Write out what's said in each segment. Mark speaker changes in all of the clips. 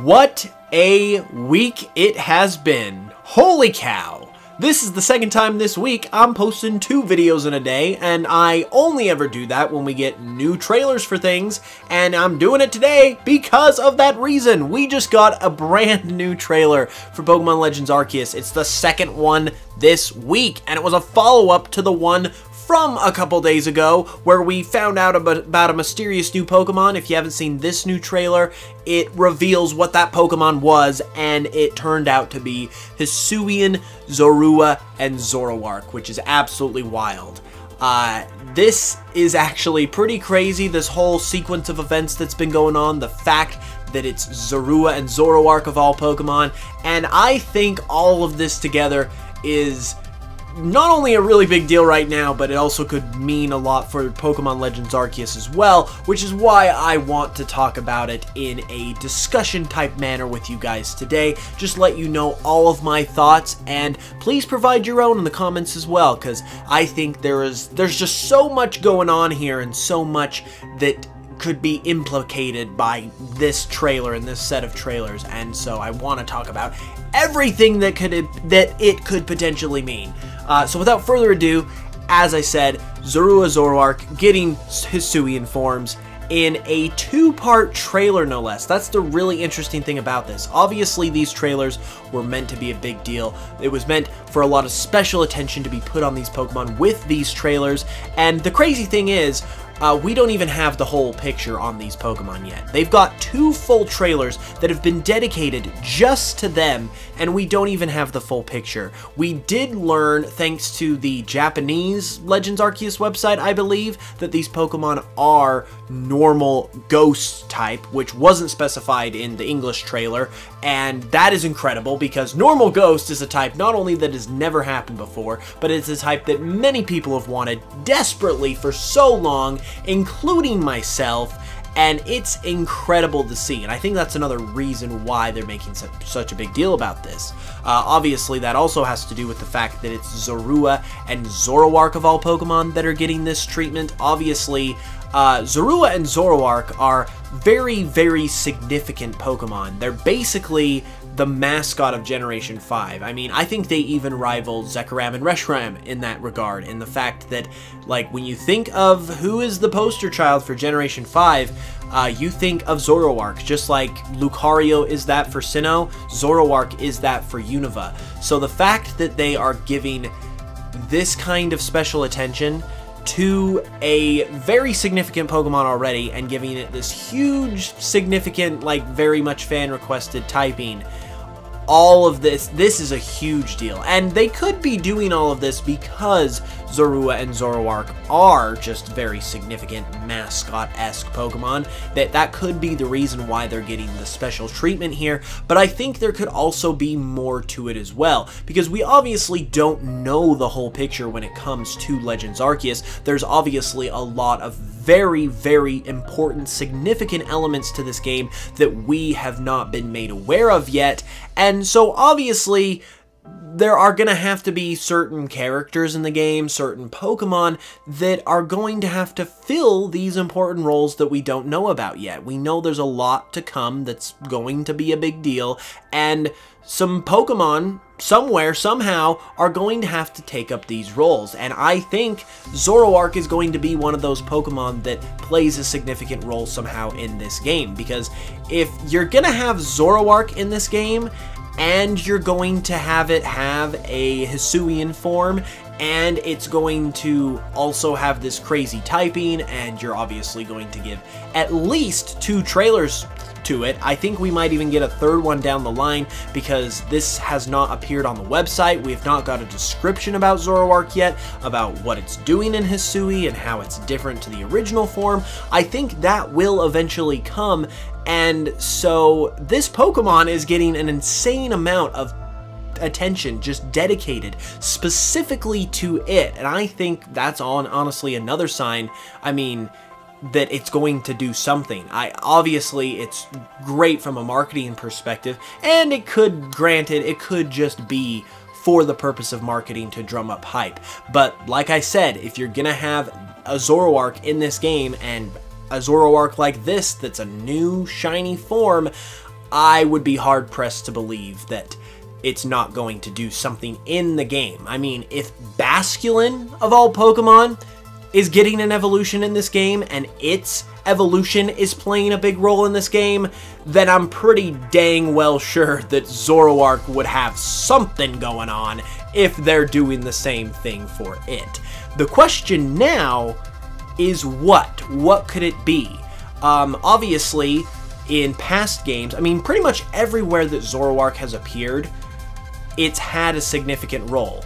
Speaker 1: What a week it has been. Holy cow. This is the second time this week I'm posting 2 videos in a day, and I only ever do that when we get new trailers for things, and I'm doing it today because of that reason. We just got a brand new trailer for Pokemon Legends Arceus. It's the second one this week, and it was a follow-up to the one from a couple days ago, where we found out about a mysterious new Pokemon. If you haven't seen this new trailer, it reveals what that Pokemon was, and it turned out to be Hisuian Zoroark and Zorua, which is absolutely wild. This is actually pretty crazy, this whole sequence of events that's been going on, the fact that it's Zorua and Zoroark of all Pokemon, and I think all of this together is not only a really big deal right now, but it also could mean a lot for Pokemon Legends Arceus as well, which is why I want to talk about it in a discussion type manner with you guys today. Just let you know all of my thoughts, and please provide your own in the comments as well, because I think there's just so much going on here and so much that could be implicated by this trailer and this set of trailers, and so I want to talk about everything that it could potentially mean. So without further ado, as I said, Zorua Zoroark getting Hisuian forms in a 2-part trailer, no less. That's the really interesting thing about this. Obviously, these trailers were meant to be a big deal. It was meant for a lot of special attention to be put on these Pokemon with these trailers, and the crazy thing is, we don't even have the whole picture on these Pokemon yet. They've got 2 full trailers that have been dedicated just to them, and we don't even have the full picture. We did learn, thanks to the Japanese Legends Arceus website, I believe, that these Pokemon are normal ghost type, which wasn't specified in the English trailer, and that is incredible because normal ghost is a type not only that has never happened before, but it's a type that many people have wanted desperately for so long, including myself, and it's incredible to see, and I think that's another reason why they're making such a big deal about this. Obviously, that also has to do with the fact that it's Zorua and Zoroark of all Pokemon that are getting this treatment. Obviously, Zorua and Zoroark are very, very significant Pokemon. They're basically the mascot of Generation 5. I mean, I think they even rival Zekrom and Reshiram in that regard, in the fact that, like, when you think of who is the poster child for Generation 5, you think of Zoroark, just like Lucario is that for Sinnoh, Zoroark is that for Unova. So the fact that they are giving this kind of special attention to a very significant Pokemon already and giving it this huge, significant, like, very much fan-requested typing, all of this is a huge deal. And they could be doing all of this because Zorua and Zoroark are just very significant mascot-esque Pokemon. That could be the reason why they're getting the special treatment here, but I think there could also be more to it as well, because we obviously don't know the whole picture when it comes to Legends Arceus. There's obviously a lot of very, very important, significant elements to this game that we have not been made aware of yet, and so obviously there are going to have to be certain characters in the game, certain Pokemon, that are going to have to fill these important roles that we don't know about yet. We know there's a lot to come that's going to be a big deal, and some Pokemon somewhere, somehow, are going to have to take up these roles, and I think Zoroark is going to be one of those Pokemon that plays a significant role somehow in this game, because if you're gonna have Zoroark in this game, and you're going to have it have a Hisuian form, and it's going to also have this crazy typing, and you're obviously going to give at least 2 trailers to it. I think we might even get a 3rd one down the line, because this has not appeared on the website. We have not got a description about Zoroark yet, about what it's doing in Hisui and how it's different to the original form. I think that will eventually come, and so this Pokemon is getting an insane amount of attention just dedicated specifically to it, and I think that's honestly another sign, I mean, that it's going to do something. Obviously it's great from a marketing perspective, and it could, granted, it could just be for the purpose of marketing to drum up hype. But like I said, if you're gonna have a Zoroark in this game, and a Zoroark like this that's a new shiny form, I would be hard-pressed to believe that it's not going to do something in the game. I mean, if Basculin, of all Pokemon, is getting an evolution in this game, and its evolution is playing a big role in this game, then I'm pretty dang well sure that Zoroark would have something going on if they're doing the same thing for it. The question now is what? What could it be? Obviously, in past games, I mean, pretty much everywhere that Zoroark has appeared, it's had a significant role.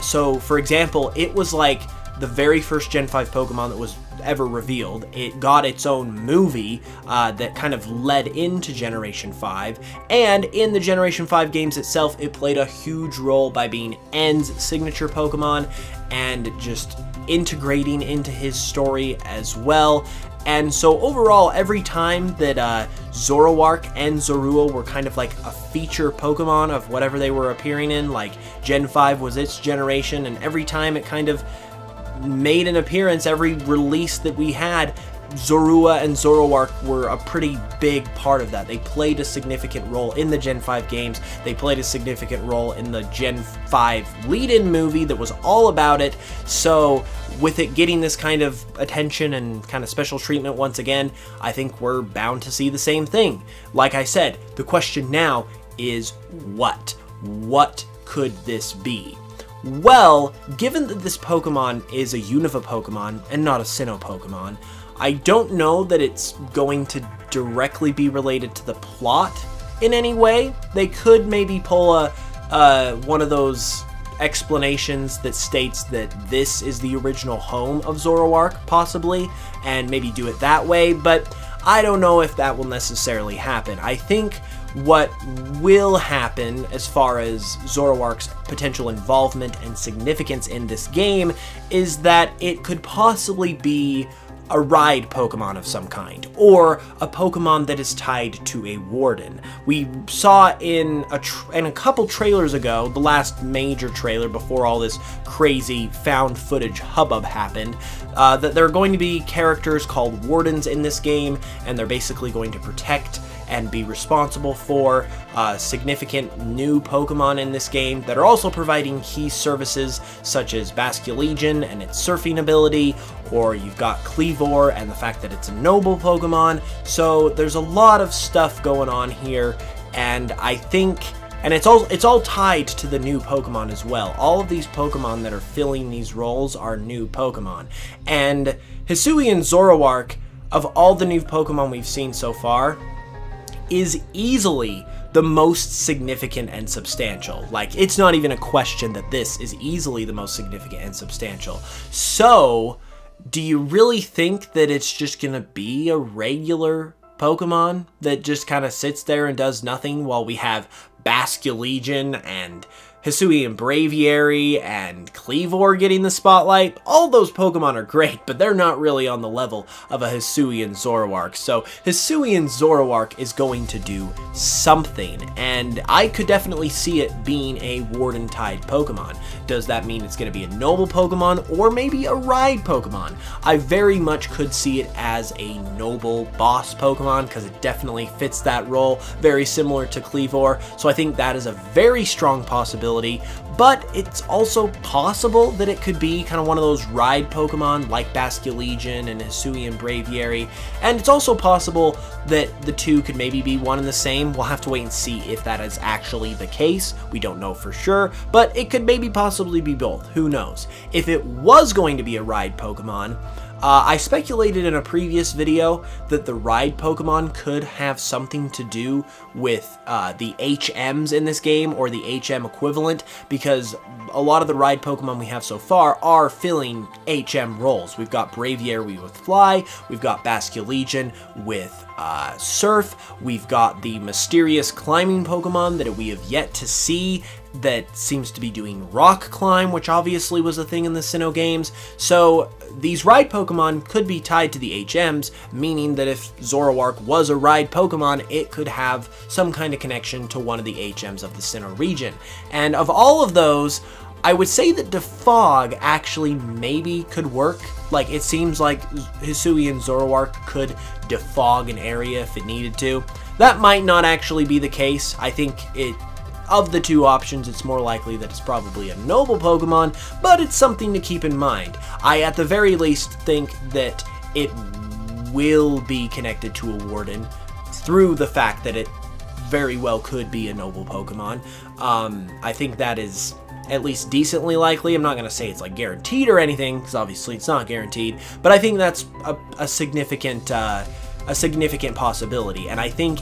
Speaker 1: So, for example, it was like the very first Gen 5 Pokemon that was ever revealed. It got its own movie that kind of led into Generation 5, and in the Generation 5 games itself, it played a huge role by being N's signature Pokemon and just integrating into his story as well. And so overall, every time that Zoroark and Zorua were kind of like a feature Pokemon of whatever they were appearing in, like Gen 5 was its generation, and every time it kind of made an appearance, every release that we had, Zorua and Zoroark were a pretty big part of that. They played a significant role in the Gen 5 games. They played a significant role in the Gen 5 lead-in movie that was all about it. So with it getting this kind of attention and kind of special treatment once again, I think we're bound to see the same thing. Like I said, the question now is what? What could this be? Well, given that this Pokemon is a Unova Pokemon and not a Sinnoh Pokemon, I don't know that it's going to directly be related to the plot in any way. They could maybe pull one of those explanations that states that this is the original home of Zoroark, possibly, and maybe do it that way, but I don't know if that will necessarily happen. I think what will happen as far as Zoroark's potential involvement and significance in this game is that it could possibly be a ride Pokemon of some kind, or a Pokemon that is tied to a Warden. We saw in a couple trailers ago, the last major trailer before all this crazy found footage hubbub happened, that there are going to be characters called Wardens in this game, and they're basically going to protect and be responsible for significant new Pokemon in this game that are also providing key services such as Basculegion and its surfing ability, or you've got Kleavor and the fact that it's a noble Pokemon. So there's a lot of stuff going on here, and I think, and it's all tied to the new Pokemon as well. All of these Pokemon that are filling these roles are new Pokemon, and Hisuian Zoroark, of all the new Pokemon we've seen so far, is easily the most significant and substantial. Like, it's not even a question that this is easily the most significant and substantial. So, do you really think that it's just gonna be a regular Pokemon that just kind of sits there and does nothing while we have Basculegion and Hisuian Braviary and Kleavor getting the spotlight? All those Pokemon are great, but they're not really on the level of a Hisuian Zoroark. So Hisuian Zoroark is going to do something, and I could definitely see it being a Warden-tied Pokemon. Does that mean it's going to be a noble Pokemon or maybe a ride Pokemon? I very much could see it as a noble boss Pokemon because it definitely fits that role, very similar to Kleavor. So I think that is a very strong possibility. But it's also possible that it could be kind of one of those ride Pokemon like Basculegion and Hisuian Braviary, and it's also possible that the two could maybe be one and the same. We'll have to wait and see if that is actually the case. We don't know for sure, but it could maybe possibly be both. Who knows? If it was going to be a ride Pokemon, I speculated in a previous video that the ride Pokemon could have something to do with the HMs in this game, or the HM equivalent, because a lot of the ride Pokemon we have so far are filling HM roles. We've got Braviary with Fly, we've got Basculegion with Surf. We've got the mysterious climbing Pokemon that we have yet to see that seems to be doing rock climb, which obviously was a thing in the Sinnoh games. So these ride Pokemon could be tied to the HMs, meaning that if Zoroark was a ride Pokemon, it could have some kind of connection to one of the HMs of the Sinnoh region. And of all of those, I would say that Defog actually maybe could work. Like, it seems like Hisuian Zoroark could defog an area if it needed to. That might not actually be the case. I think of the two options, it's more likely that it's probably a noble Pokemon, but it's something to keep in mind. I, at the very least, think that it will be connected to a Warden through the fact that it very well could be a noble Pokemon. I think that is at least decently likely. I'm not going to say it's like guaranteed or anything, because obviously it's not guaranteed, but I think that's a significant possibility. And I think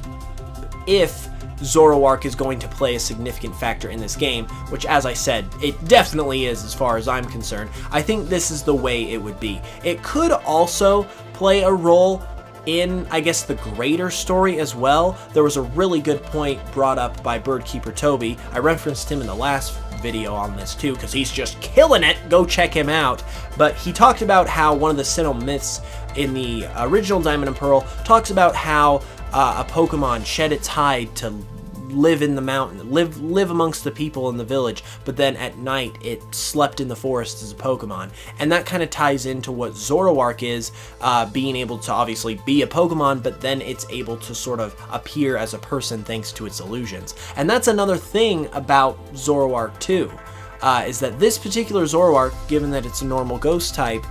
Speaker 1: if Zoroark is going to play a significant factor in this game, which, as I said, it definitely is as far as I'm concerned, I think this is the way it would be. It could also play a role in, I guess, the greater story as well. There was a really good point brought up by Birdkeeper Toby. I referenced him in the last video on this too, because he's just killing it. Go check him out. But he talked about how one of the Sinnoh myths in the original Diamond and Pearl talks about how a Pokemon shed its hide to live in the mountain, live amongst the people in the village, but then at night it slept in the forest as a Pokemon. And that kind of ties into what Zoroark is, being able to obviously be a Pokemon, but then it's able to sort of appear as a person thanks to its illusions. And that's another thing about Zoroark too, is that this particular Zoroark, given that it's a normal ghost type,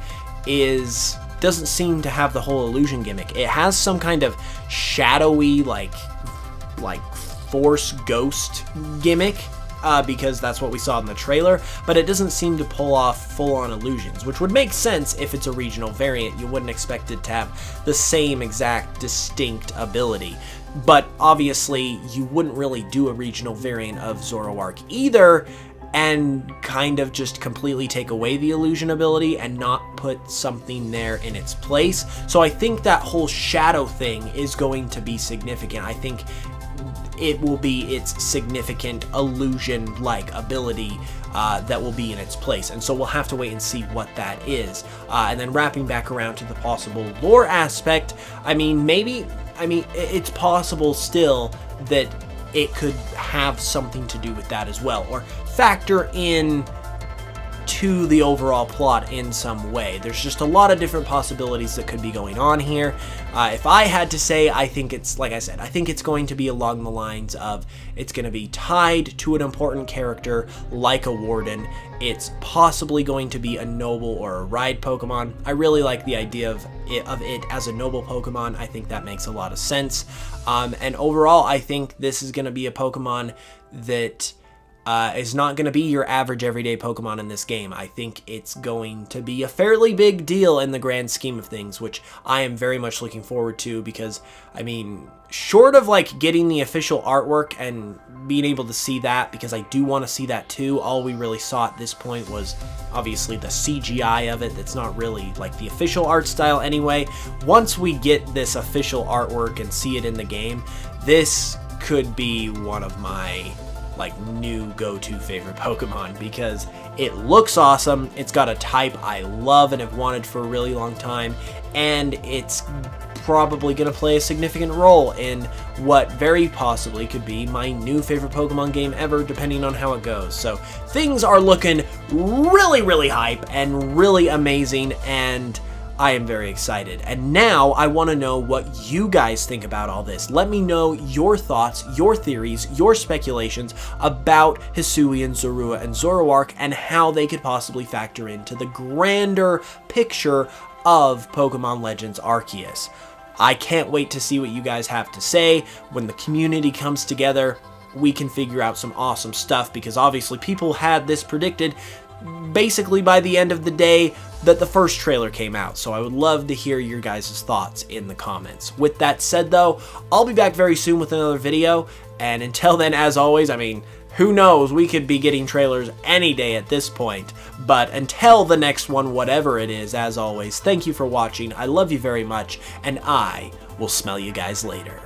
Speaker 1: doesn't seem to have the whole illusion gimmick. It has some kind of shadowy, like Force Ghost gimmick, because that's what we saw in the trailer, but it doesn't seem to pull off full-on illusions, which would make sense if it's a regional variant. You wouldn't expect it to have the same exact distinct ability. But obviously, you wouldn't really do a regional variant of Zoroark either, and kind of just completely take away the illusion ability and not put something there in its place. So I think that whole shadow thing is going to be significant. I think it will be its significant illusion-like ability that will be in its place. And so we'll have to wait and see what that is. And then wrapping back around to the possible lore aspect, it's possible still that it could have something to do with that as well, or factor in to the overall plot in some way. There's just a lot of different possibilities that could be going on here. If I had to say, I think it's, like I said, I think it's going to be along the lines of, it's going to be tied to an important character like a Warden. It's possibly going to be a noble or a ride Pokemon. I really like the idea of it as a noble Pokemon. I think that makes a lot of sense. And overall, I think this is going to be a Pokemon that is not going to be your average everyday Pokemon in this game. I think it's going to be a fairly big deal in the grand scheme of things, which I am very much looking forward to, because, I mean, short of like getting the official artwork and being able to see that, because I do want to see that too, all we really saw at this point was obviously the CGI of it. That's not really like the official art style anyway. Once we get this official artwork and see it in the game, this could be one of my like new go-to favorite Pokemon, because it looks awesome. It's got a type I love and have wanted for a really long time, and it's probably going to play a significant role in what very possibly could be my new favorite Pokemon game ever, depending on how it goes. So things are looking really, really hype and really amazing, and I am very excited. And now I want to know what you guys think about all this. Let me know your thoughts, your theories, your speculations about Hisuian, Zorua, and Zoroark, and how they could possibly factor into the grander picture of Pokemon Legends Arceus. I can't wait to see what you guys have to say. When the community comes together, we can figure out some awesome stuff, because obviously people had this predicted basically by the end of the day that the first trailer came out. So I would love to hear your guys' thoughts in the comments. With that said though, I'll be back very soon with another video, and until then, as always, I mean, Who knows, we could be getting trailers any day at this point. But until the next one, whatever it is, as always, thank you for watching, I love you very much, and I will smell you guys later.